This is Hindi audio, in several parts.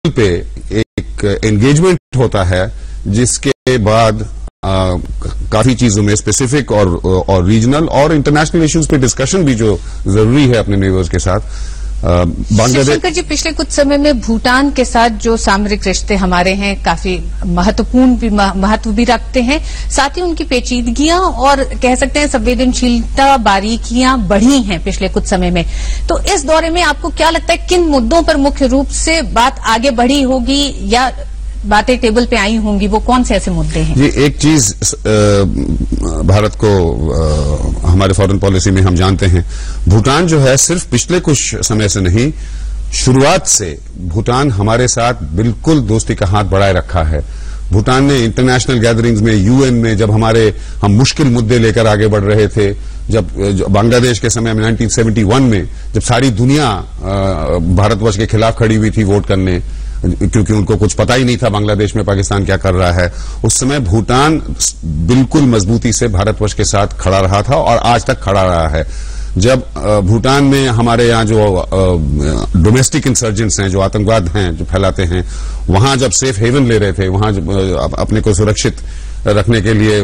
पे एक एंगेजमेंट होता है, जिसके बाद काफी चीजों में स्पेसिफिक और रीजनल और इंटरनेशनल इश्यूज पे डिस्कशन भी जो जरूरी है अपने नेबर्स के साथ। बांग्लादेश जी, पिछले कुछ समय में भूटान के साथ जो सामरिक रिश्ते हमारे हैं काफी महत्व भी रखते हैं, साथ ही उनकी पेचीदगियां और कह सकते हैं संवेदनशीलता, बारीकियां बढ़ी हैं पिछले कुछ समय में। तो इस दौरे में आपको क्या लगता है किन मुद्दों पर मुख्य रूप से बात आगे बढ़ी होगी या बातें टेबल पे आई होंगी? वो कौन से ऐसे मुद्दे हैं? जी, एक चीज भारत को हमारे फॉरेन पॉलिसी में हम जानते हैं, भूटान जो है सिर्फ पिछले कुछ समय से नहीं, शुरुआत से भूटान हमारे साथ बिल्कुल दोस्ती का हाथ बढ़ाए रखा है। भूटान ने इंटरनेशनल गैदरिंग्स में, यूएन में, जब हम मुश्किल मुद्दे लेकर आगे बढ़ रहे थे, जब बांग्लादेश के समय में 1971 में जब सारी दुनिया भारतवर्ष के खिलाफ खड़ी हुई थी वोट करने, क्योंकि उनको कुछ पता ही नहीं था बांग्लादेश में पाकिस्तान क्या कर रहा है, उस समय भूटान बिल्कुल मजबूती से भारतवर्ष के साथ खड़ा रहा था और आज तक खड़ा रहा है। जब भूटान में हमारे यहाँ जो डोमेस्टिक इंसर्जेंट्स हैं, जो आतंकवाद हैं जो फैलाते हैं, वहां जब सेफ हेवन ले रहे थे, वहां अपने को सुरक्षित रखने के लिए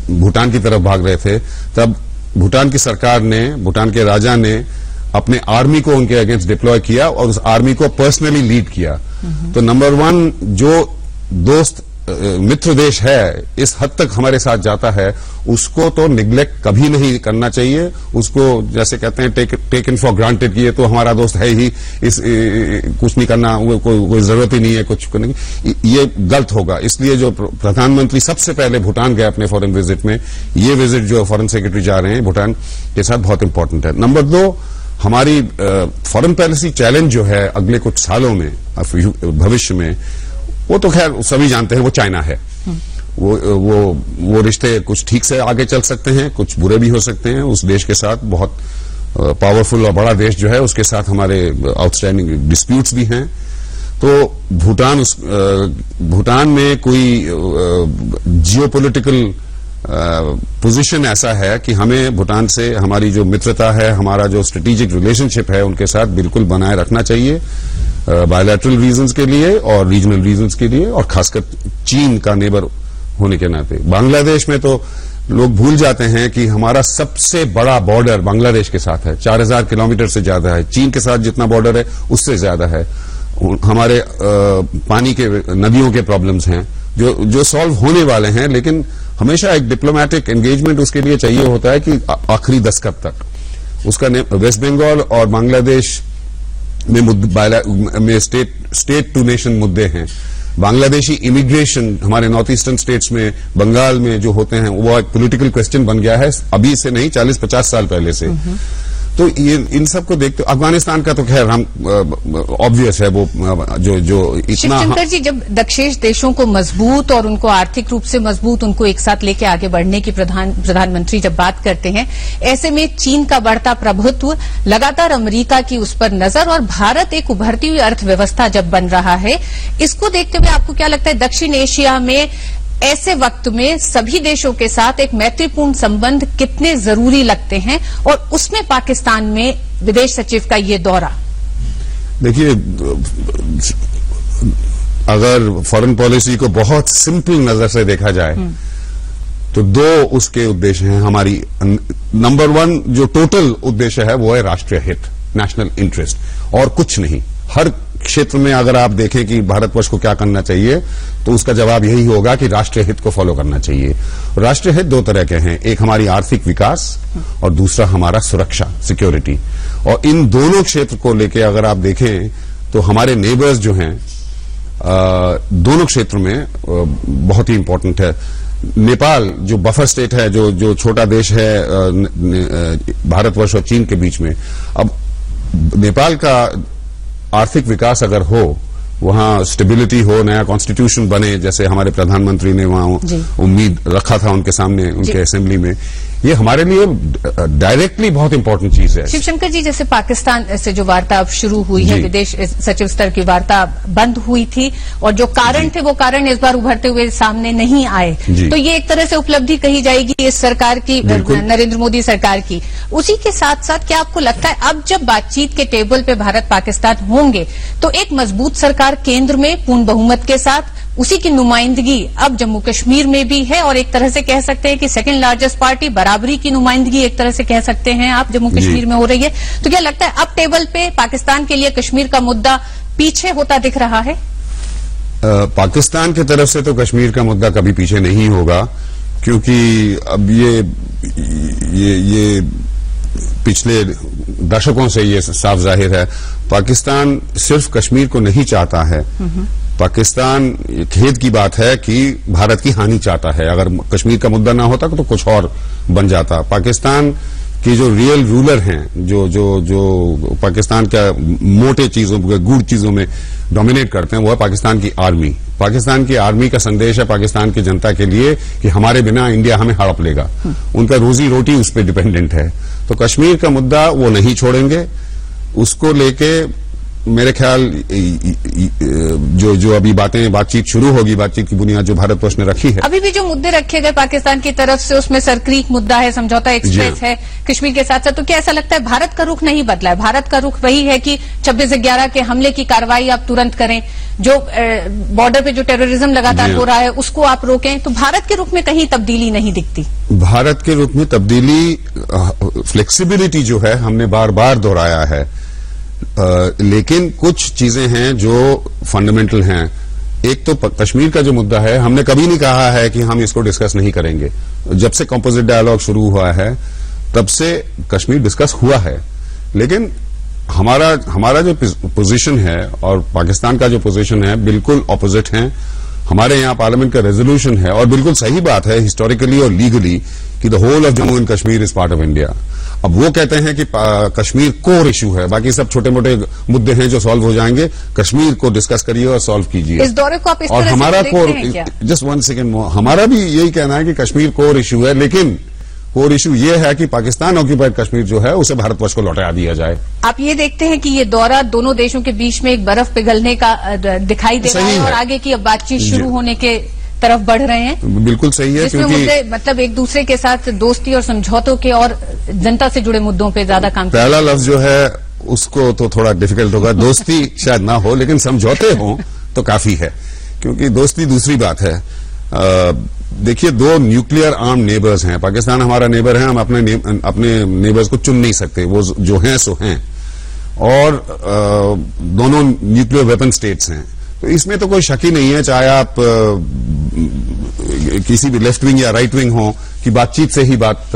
भूटान की तरफ भाग रहे थे, तब भूटान की सरकार ने, भूटान के राजा ने अपने आर्मी को उनके अगेंस्ट डिप्लॉय किया और उस आर्मी को पर्सनली लीड किया। तो नंबर वन, जो दोस्त मित्र देश है इस हद तक हमारे साथ जाता है, उसको तो निग्लेक्ट कभी नहीं करना चाहिए। उसको जैसे कहते हैं टेकन फॉर ग्रांटेड कि ये तो हमारा दोस्त है ही, कुछ नहीं करना, कोई जरूरत ही नहीं है कुछ करने की, ये गलत होगा। इसलिए जो प्रधानमंत्री सबसे पहले भूटान गए अपने फॉरेन विजिट में, ये विजिट जो फॉरेन सेक्रेटरी जा रहे हैं भूटान के साथ, बहुत इंपॉर्टेंट है। नंबर दो, हमारी फॉरेन पॉलिसी चैलेंज जो है अगले कुछ सालों में, भविष्य में, वो तो खैर सभी जानते हैं, वो चाइना है। वो रिश्ते कुछ ठीक से आगे चल सकते हैं, कुछ बुरे भी हो सकते हैं। उस देश के साथ, बहुत पावरफुल और बड़ा देश जो है, उसके साथ हमारे आउटस्टैंडिंग डिस्प्यूट्स भी हैं। तो भूटान में कोई जियोपॉलिटिकल पोजीशन ऐसा है कि हमें भूटान से हमारी जो मित्रता है, हमारा जो स्ट्रेटेजिक रिलेशनशिप है, उनके साथ बिल्कुल बनाए रखना चाहिए, बायलैटरल रीजंस के लिए और रीजनल रीजंस के लिए, और खासकर चीन का नेबर होने के नाते। बांग्लादेश में तो लोग भूल जाते हैं कि हमारा सबसे बड़ा बॉर्डर बांग्लादेश के साथ है, 4000 किलोमीटर से ज्यादा है। चीन के साथ जितना बॉर्डर है उससे ज्यादा है। हमारे पानी के, नदियों के प्रॉब्लम्स हैं जो सॉल्व होने वाले हैं, लेकिन हमेशा एक डिप्लोमेटिक एंगेजमेंट उसके लिए चाहिए होता है कि आखिरी दस्तक तक। उसका वेस्ट बंगाल और बांग्लादेश में स्टेट टू नेशन मुद्दे हैं। बांग्लादेशी इमिग्रेशन हमारे नॉर्थ ईस्टर्न स्टेट्स में, बंगाल में जो होते हैं, वो एक पॉलिटिकल क्वेश्चन बन गया है, अभी से नहीं 40-50 साल पहले से। तो ये इन सब को देखते, अफगानिस्तान का तो खैर हम ऑब्वियस है, वो जो इतना। शिवशंकर जी, जब दक्षिण देशों को मजबूत और उनको आर्थिक रूप से मजबूत, उनको एक साथ लेके आगे बढ़ने की प्रधानमंत्री जब बात करते हैं, ऐसे में चीन का बढ़ता प्रभुत्व, लगातार अमेरिका की उस पर नजर और भारत एक उभरती हुई अर्थव्यवस्था जब बन रहा है, इसको देखते हुए आपको क्या लगता है दक्षिण एशिया में ऐसे वक्त में सभी देशों के साथ एक मैत्रीपूर्ण संबंध कितने जरूरी लगते हैं, और उसमें पाकिस्तान में विदेश सचिव का ये दौरा? देखिए, अगर फॉरेन पॉलिसी को बहुत सिंपल नजर से देखा जाए तो दो उसके उद्देश्य हैं हमारी। नंबर वन जो टोटल उद्देश्य है वो है राष्ट्रीय हित, नेशनल इंटरेस्ट, और कुछ नहीं। हर क्षेत्र में अगर आप देखें कि भारतवर्ष को क्या करना चाहिए, तो उसका जवाब यही होगा कि राष्ट्रीय हित को फॉलो करना चाहिए। राष्ट्रीय हित दो तरह के हैं, एक हमारी आर्थिक विकास और दूसरा हमारा सुरक्षा, सिक्योरिटी। और इन दोनों क्षेत्र को लेके अगर आप देखें तो हमारे नेबर्स जो हैं दोनों क्षेत्र में बहुत ही इंपॉर्टेंट है। नेपाल जो बफर स्टेट है, जो छोटा देश है भारतवर्ष और चीन के बीच में, अब नेपाल का आर्थिक विकास अगर हो, वहां स्टेबिलिटी हो, नया कॉन्स्टिट्यूशन बने, जैसे हमारे प्रधानमंत्री ने वहां उम्मीद रखा था उनके सामने, उनके असेंबली में, ये हमारे लिए डायरेक्टली बहुत इंपॉर्टेंट चीज है। शिवशंकर जी, जैसे पाकिस्तान से जो वार्ता अब शुरू हुई है, विदेश सचिव स्तर की वार्ता बंद हुई थी और जो कारण थे वो कारण इस बार उभरते हुए सामने नहीं आए, तो ये एक तरह से उपलब्धि कही जाएगी इस सरकार की, नरेंद्र मोदी सरकार की। उसी के साथ साथ क्या आपको लगता है अब जब बातचीत के टेबल पे भारत पाकिस्तान होंगे तो एक मजबूत सरकार केंद्र में पूर्ण बहुमत के साथ, उसी की नुमाइंदगी अब जम्मू कश्मीर में भी है और एक तरह से कह सकते हैं कि सेकंड लार्जेस्ट पार्टी, बराबरी की नुमाइंदगी एक तरह से कह सकते हैं आप जम्मू कश्मीर में हो रही है, तो क्या लगता है अब टेबल पे पाकिस्तान के लिए कश्मीर का मुद्दा पीछे होता दिख रहा है? पाकिस्तान की तरफ से तो कश्मीर का मुद्दा कभी पीछे नहीं होगा, क्योंकि अब ये पिछले दशकों से ये साफ जाहिर है, पाकिस्तान सिर्फ कश्मीर को नहीं चाहता है। पाकिस्तान, खेद की बात है कि भारत की हानि चाहता है। अगर कश्मीर का मुद्दा ना होता तो कुछ और बन जाता। पाकिस्तान की जो रियल रूलर हैं, जो पाकिस्तान का मोटे चीजों, गूढ़ चीजों में डोमिनेट करते हैं, वो है पाकिस्तान की आर्मी। पाकिस्तान की आर्मी का संदेश है पाकिस्तान की जनता के लिए कि हमारे बिना इंडिया हमें हड़प लेगा। उनका रोजी रोटी उस पर डिपेंडेंट है। तो कश्मीर का मुद्दा वो नहीं छोड़ेंगे। उसको लेके मेरे ख्याल जो अभी बातचीत शुरू होगी, बातचीत की बुनियाद जो भारतवर्ष ने रखी है। अभी भी जो मुद्दे रखे गए पाकिस्तान की तरफ से, उसमें सरक्रीक मुद्दा है, समझौता एक्सप्रेस है कश्मीर के साथ साथ, तो क्या ऐसा लगता है भारत का रुख नहीं बदला है? भारत का रुख वही है कि 26/11 के हमले की कार्रवाई आप तुरंत करें, जो बॉर्डर पे जो टेररिज्म लगातार हो रहा है उसको आप रोकें, तो भारत के रुख में कहीं तब्दीली नहीं दिखती। भारत के रुख में तब्दीली, फ्लेक्सिबिलिटी जो है हमने बार बार दोहराया है, लेकिन कुछ चीजें हैं जो फंडामेंटल हैं। एक तो कश्मीर का जो मुद्दा है, हमने कभी नहीं कहा है कि हम इसको डिस्कस नहीं करेंगे। जब से कंपोजिट डायलॉग शुरू हुआ है तब से कश्मीर डिस्कस हुआ है, लेकिन हमारा जो पोजीशन है और पाकिस्तान का जो पोजीशन है बिल्कुल ऑपोजिट है। हमारे यहाँ पार्लियामेंट का रेजोल्यूशन है और बिल्कुल सही बात है हिस्टोरिकली और लीगली कि the whole of Jammu and Kashmir is part of India. अब वो कहते हैं कि कश्मीर कोर इशू है, बाकी सब छोटे मोटे मुद्दे हैं जो सॉल्व हो जाएंगे, कश्मीर को डिस्कस करिए और सॉल्व कीजिए। इस दौरे को आप इस और तरह हमारा से कोर, देखते हैं क्या? जस्ट 1 सेकेंड, हमारा भी यही कहना है कि कश्मीर कोर इशू है, लेकिन कोर इशू ये है कि पाकिस्तान ऑक्यूपाइड कश्मीर जो है उसे भारतवर्ष को लौटा दिया जाए। आप ये देखते हैं कि ये दौरा दोनों देशों के बीच में एक बर्फ पिघलने का दिखाई दे रहा है और आगे की अब बातचीत शुरू होने के तरफ बढ़ रहे हैं। बिल्कुल सही है, क्योंकि मुद्दे मतलब एक दूसरे के साथ दोस्ती और समझौतों के और जनता से जुड़े मुद्दों पे ज्यादा काम। पहला लफ्ज जो है उसको तो थोड़ा डिफिकल्ट होगा, दोस्ती शायद ना हो लेकिन समझौते हों तो काफी है, क्योंकि दोस्ती दूसरी बात है। देखिए, 2 न्यूक्लियर आर्म नेबर्स हैं। पाकिस्तान हमारा नेबर है, हम अपने नेबर्स को चुन नहीं सकते, वो जो हैं सो हैं, और दोनों न्यूक्लियर वेपन स्टेट्स हैं। तो इसमें तो कोई शक ही नहीं है, चाहे आप किसी भी लेफ्ट विंग या राइट विंग हो, कि बातचीत से ही बात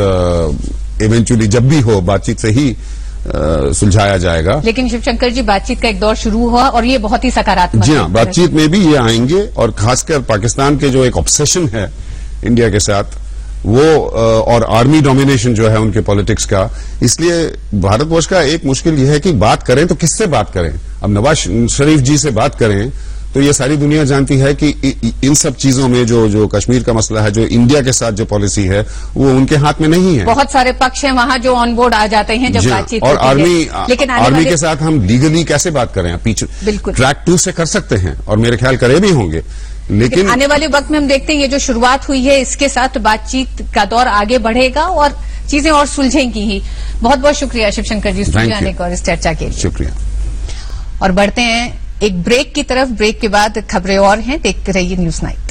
इवेंचुअली जब भी हो बातचीत से ही सुलझाया जाएगा। लेकिन शिवशंकर जी, बातचीत का एक दौर शुरू हुआ और ये बहुत ही सकारात्मक। जी हाँ, बातचीत में भी ये आएंगे, और खासकर पाकिस्तान के जो एक ऑब्सेशन है इंडिया के साथ, वो और आर्मी डोमिनेशन जो है उनके पॉलिटिक्स का, इसलिए भारतवर्ष का एक मुश्किल यह है कि बात करें तो किससे बात करें। अब नवाज शरीफ जी से बात करें तो ये सारी दुनिया जानती है कि इन सब चीजों में जो कश्मीर का मसला है, जो इंडिया के साथ जो पॉलिसी है, वो उनके हाथ में नहीं है। बहुत सारे पक्ष हैं वहां जो ऑन बोर्ड आ जाते हैं जब बातचीत और लेकिन आर्मी के साथ हम लीगली कैसे बात करें? पीछे बिल्कुल ट्रैक 2 से कर सकते हैं और मेरे ख्याल करे भी होंगे, लेकिन आने वाले वक्त में हम देखते हैं ये जो शुरुआत हुई है इसके साथ बातचीत का दौर आगे बढ़ेगा और चीजें और सुलझेंगी ही। बहुत बहुत शुक्रिया शिवशंकर जी स्टूडियो आने को और इस चर्चा के लिए। शुक्रिया। और बढ़ते हैं एक ब्रेक की तरफ। ब्रेक के बाद खबरें और हैं, देखते रहिए न्यूज़ 9।